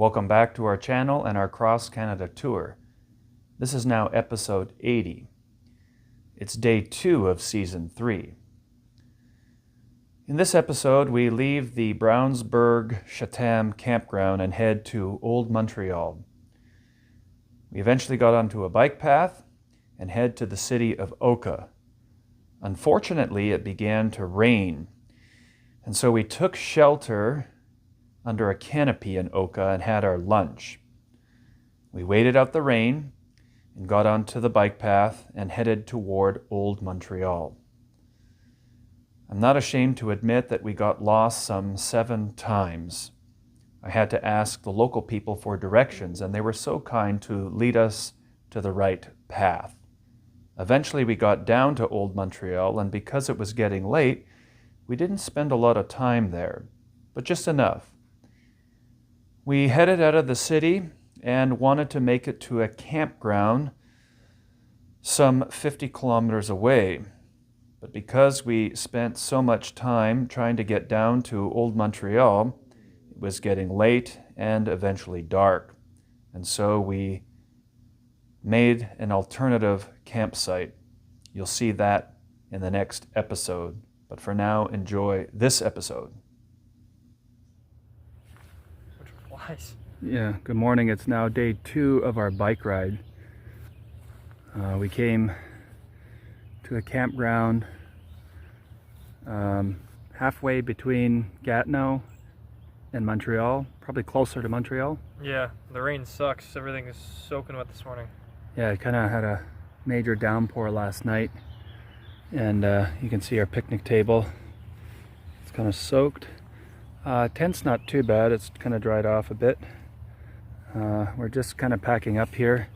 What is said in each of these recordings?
Welcome back to our channel and our cross-Canada tour. This is now episode 80. It's day 2 of season 3. In this episode, we leave the Brownsburg Chatham campground and head to Old Montreal. We eventually got onto a bike path and head to the city of Oka. Unfortunately, it began to rain, and so we took shelter under a canopy in Oka and had our lunch. We waited out the rain and got onto the bike path and headed toward Old Montreal. I'm not ashamed to admit that we got lost some 7 times. I had to ask the local people for directions, and they were so kind to lead us to the right path. Eventually we got down to Old Montreal, and because it was getting late, we didn't spend a lot of time there, but just enough. We headed out of the city and wanted to make it to a campground some 50 kilometers away. But because we spent so much time trying to get down to Old Montreal, it was getting late and eventually dark. And so we made an alternative campsite. You'll see that in the next episode. But for now, enjoy this episode. Yeah, good morning. It's now day 2 of our bike ride. We came to a campground halfway between Gatineau and Montreal, probably closer to Montreal. Yeah, the rain sucks. Everything is soaking wet this morning. Yeah, it kind of had a major downpour last night, and you can see our picnic table. It's kind of soaked. Tent's not too bad. It's kind of dried off a bit. We're just kind of packing up here.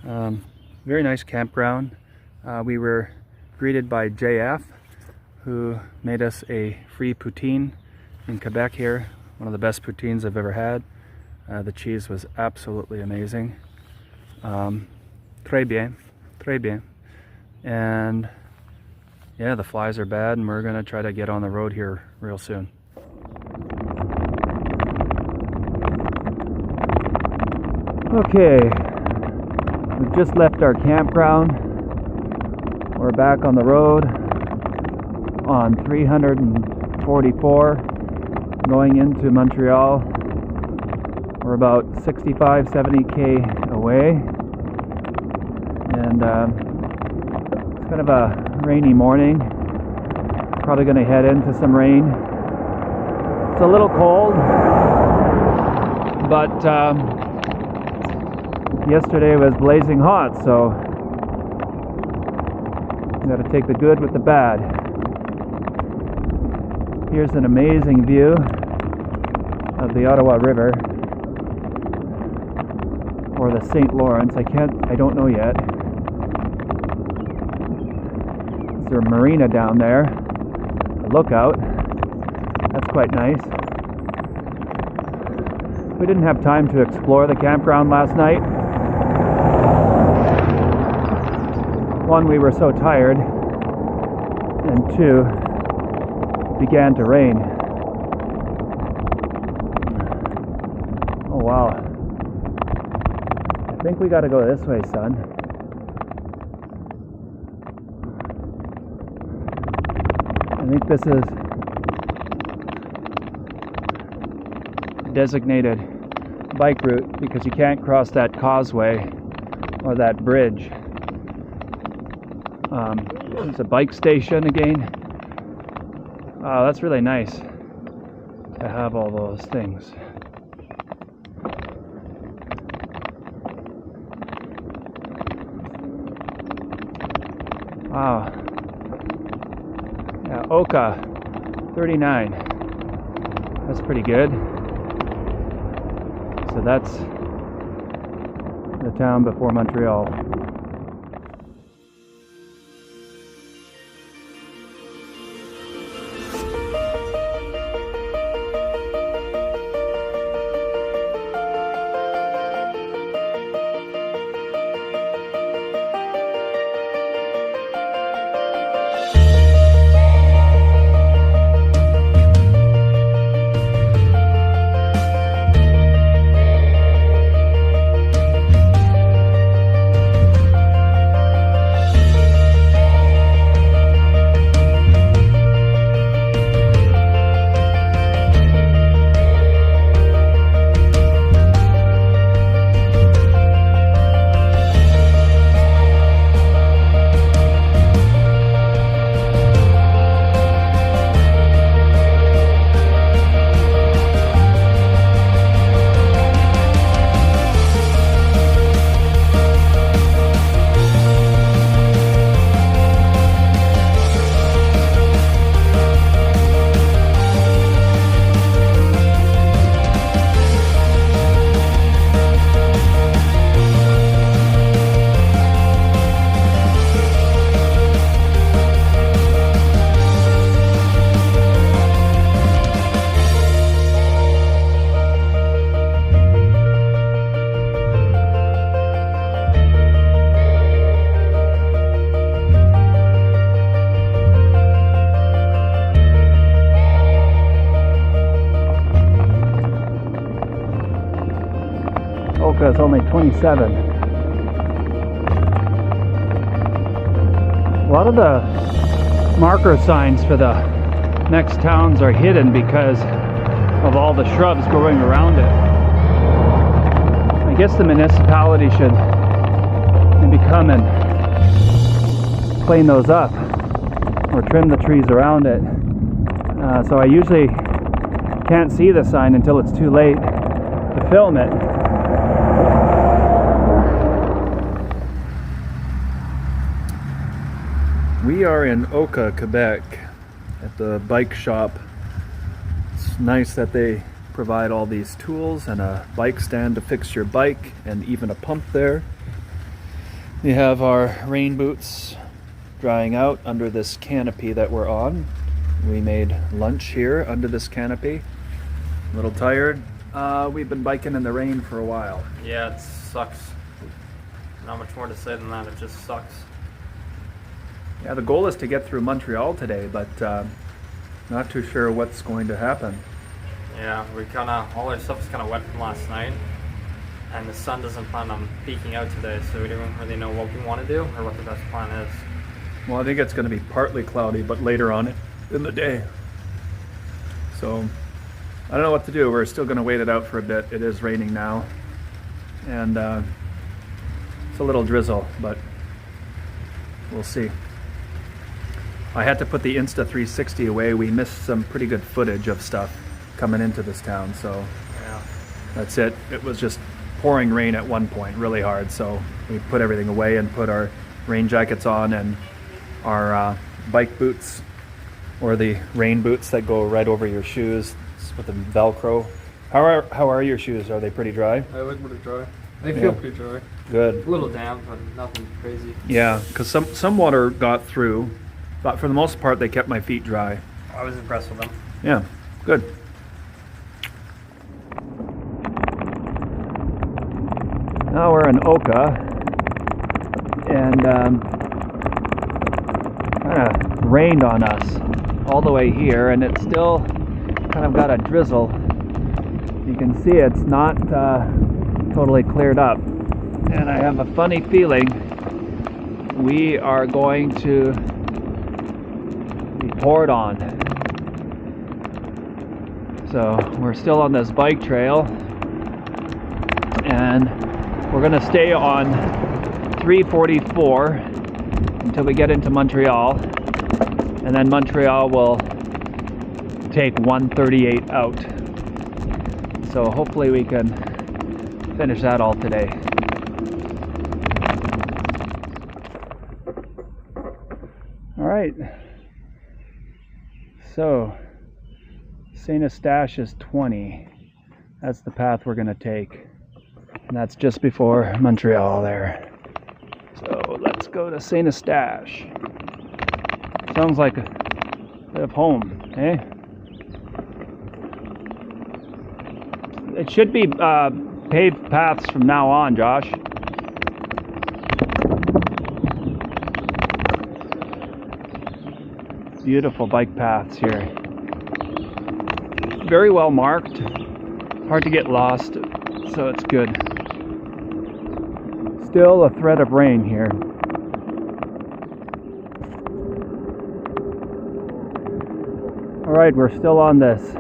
Very nice campground. We were greeted by JF, who made us a free poutine in Quebec here. One of the best poutines I've ever had. The cheese was absolutely amazing. Très bien, très bien. And yeah, the flies are bad, and we're gonna try to get on the road here real soon. Okay, we've just left our campground. We're back on the road on 344 going into Montreal. We're about 65-70 k away, and it's kind of a rainy morning. Probably going to head into some rain. It's a little cold, but yesterday was blazing hot, so you got to take the good with the bad. Here's an amazing view of the Ottawa River, or the St. Lawrence. I don't know yet. Is there a marina down there? A lookout. That's quite nice. We didn't have time to explore the campground last night. One, we were so tired, and 2, it began to rain. Oh wow. I think we gotta go this way, son. I think this is designated bike route because you can't cross that causeway or that bridge. There's a bike station again. Oh, that's really nice to have all those things. Wow. Yeah, Oka 39. That's pretty good. So that's the town before Montreal. says only 27. A lot of the marker signs for the next towns are hidden because of all the shrubs growing around it. I guess the municipality should maybe come and clean those up or trim the trees around it. So I usually can't see the sign until it's too late to film it. We are in Oka, Quebec at the bike shop. It's nice that they provide all these tools and a bike stand to fix your bike and even a pump there. We have our rain boots drying out under this canopy that we're on. We made lunch here under this canopy. A little tired. We've been biking in the rain for a while. Yeah, it sucks. Not much more to say than that. It just sucks. Yeah, the goal is to get through Montreal today, but not too sure what's going to happen. Yeah, all our stuff is kind of wet from last night, and the sun doesn't plan on peeking out today, so we don't really know what we want to do or what the best plan is. Well, I think it's going to be partly cloudy, but later on in the day. So I don't know what to do. We're still going to wait it out for a bit. It is raining now, and it's a little drizzle, but we'll see. I had to put the Insta360 away. We missed some pretty good footage of stuff coming into this town, so Yeah. that's it. It was just pouring rain at one point, really hard, so we put everything away and put our rain jackets on and our bike boots, or the rain boots that go right over your shoes with the Velcro. How are your shoes? Are they pretty dry? I look pretty dry. They Yeah. feel pretty dry. Good. A little damp, but nothing crazy. Yeah, because some water got through, but for the most part they kept my feet dry. I was impressed with them. Yeah, good. Now we're in Oka, and kind of rained on us all the way here, and it's still kind of got a drizzle. You can see it's not totally cleared up, and I have a funny feeling we are going to be poured on. So we're still on this bike trail, and we're going to stay on 344 until we get into Montreal, and then Montreal will take 138 out. So hopefully we can finish that all today. All right. So Saint Eustache is 20. That's the path we're going to take. And that's just before Montreal there. So let's go to Saint Eustache. Sounds like a bit of home, eh? It should be paved paths from now on, Josh. Beautiful bike paths here. Very well marked. Hard to get lost, so it's good. Still a threat of rain here. Alright, we're still on this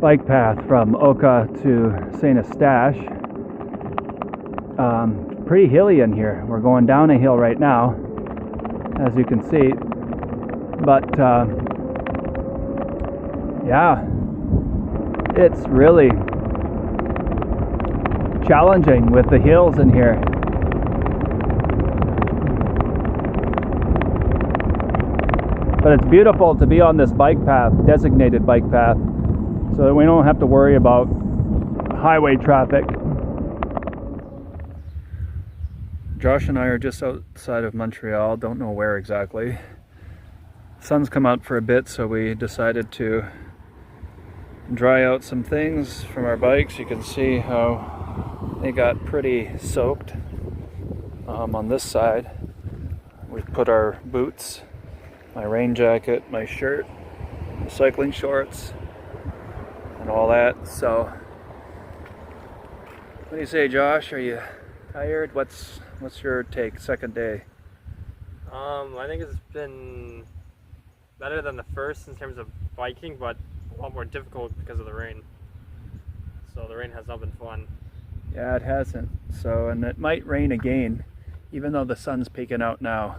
bike path from Oka to Saint Eustache. Pretty hilly in here. We're going down a hill right now, as you can see. But yeah, it's really challenging with the hills in here. But it's beautiful to be on this bike path, designated bike path, so that we don't have to worry about highway traffic. Josh and I are just outside of Montreal, don't know where exactly. Sun's come out for a bit, so we decided to dry out some things from our bikes. You can see how they got pretty soaked on this side. We've put our boots, my rain jacket, my shirt, cycling shorts, and all that. So What do you say, Josh? Are you tired? What's your take? Second day. I think it's been better than the first in terms of biking, but a lot more difficult because of the rain. So the rain has not been fun. Yeah, it hasn't. So, and it might rain again, even though the sun's peeking out now.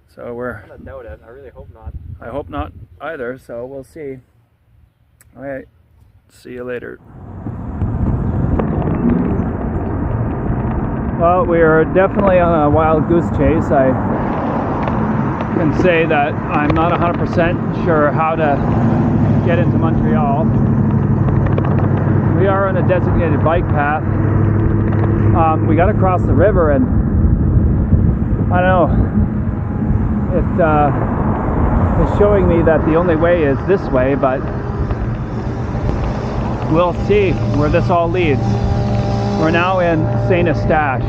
So I kind of doubt it. I really hope not. I hope not either, so we'll see. All right, see you later. Well, we are definitely on a wild goose chase. I can say that I'm not 100% sure how to get into Montreal. We are on a designated bike path. We got to cross the river, and I don't know, it is showing me that the only way is this way, but we'll see where this all leads. We're now in Saint Eustache.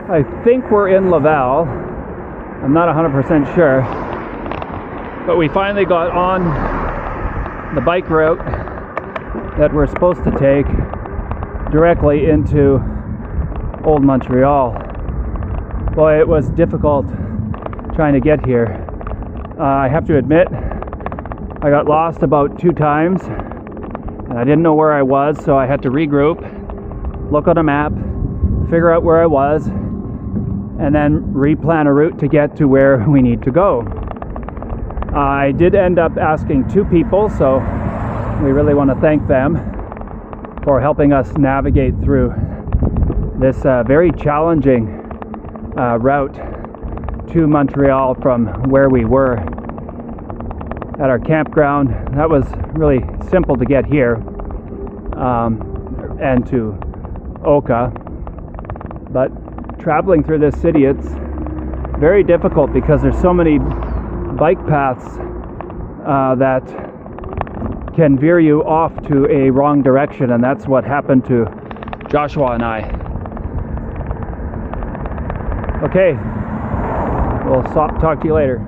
I think we're in Laval. I'm not 100% sure. But we finally got on the bike route that we're supposed to take directly into Old Montreal. Boy, it was difficult trying to get here. I have to admit, I got lost about 2 times and I didn't know where I was, so I had to regroup, look on a map, figure out where I was, and then replan a route to get to where we need to go. I did end up asking 2 people, so we really want to thank them for helping us navigate through this very challenging route to Montreal from where we were at our campground. That was really simple to get here and to Oka, but traveling through this city, it's very difficult because there's so many bike paths that can veer you off to a wrong direction, and that's what happened to Joshua and I. Okay, we'll talk to you later.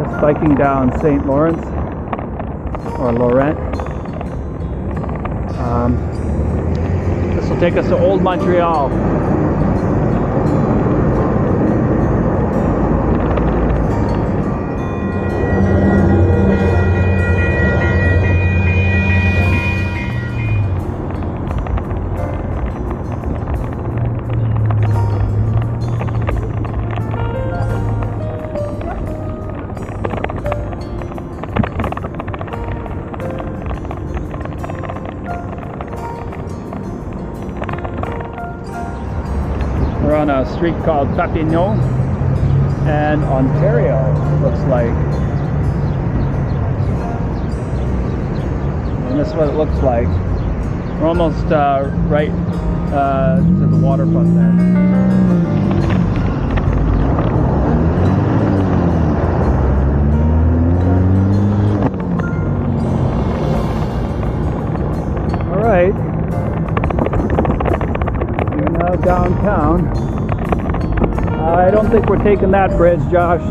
Just biking down St. Lawrence or Laurent. This will take us to Old Montreal. We're on a street called Papignon and Ontario, looks like. And this is what it looks like. We're almost right to the waterfront there. Downtown. I don't think we're taking that bridge, Josh.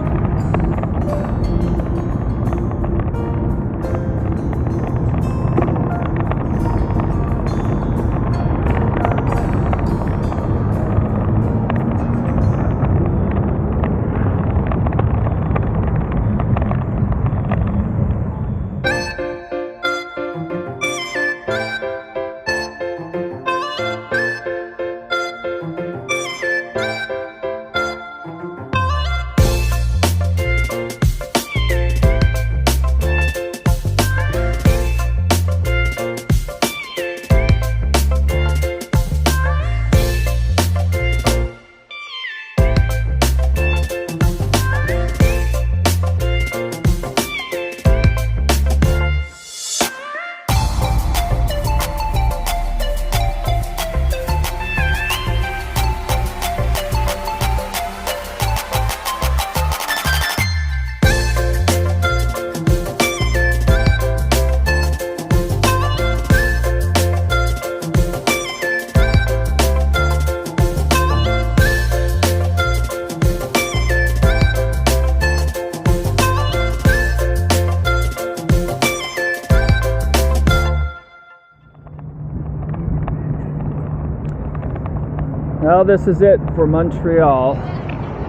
Well, this is it for Montreal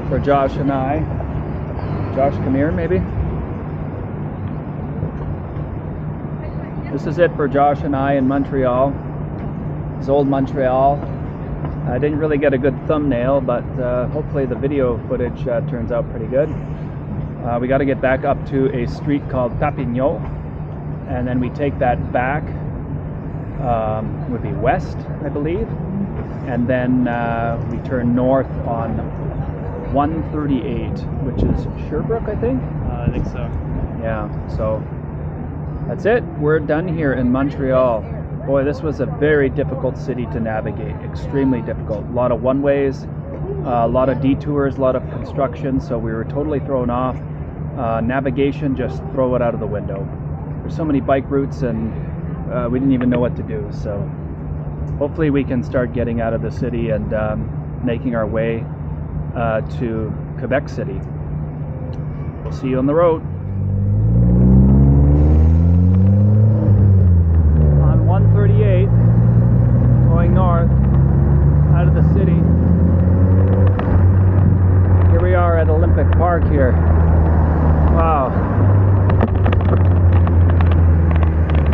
for Josh and I. Josh, come here, maybe. This is it for Josh and I in Montreal. It's Old Montreal. I didn't really get a good thumbnail, but hopefully the video footage turns out pretty good. We got to get back up to a street called Papignon, and then we take that back, would be west, I believe, and then we turn north on 138, which is Sherbrooke, I think? I think so. Yeah, so that's it. We're done here in Montreal. Boy, this was a very difficult city to navigate, extremely difficult. A lot of one-ways, a lot of detours, a lot of construction, so we were totally thrown off. Navigation, just throw it out of the window. There's so many bike routes and we didn't even know what to do, so hopefully we can start getting out of the city and making our way to Quebec City. We'll see you on the road. On 138, going north, out of the city. Here we are at Olympic Park here. Wow.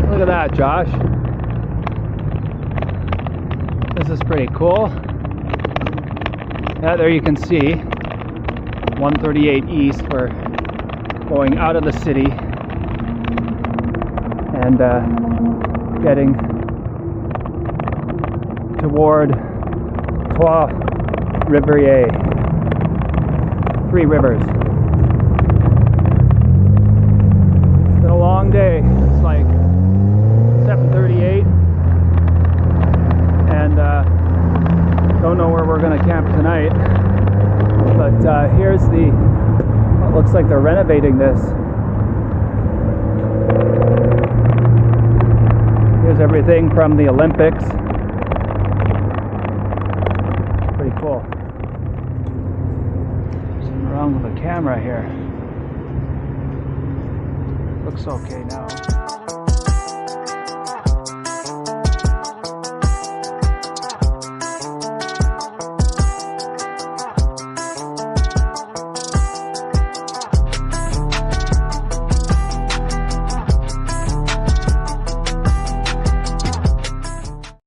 Look at that, Josh. This is pretty cool. Yeah, there you can see 138 east. We're going out of the city and getting toward Trois Rivieres. Three Rivers. It's been a long day. It's like 7:38 and don't know where we're gonna camp tonight, but here's it looks like they're renovating this. Here's everything from the Olympics. Pretty cool. Something wrong with the camera here. Looks okay now.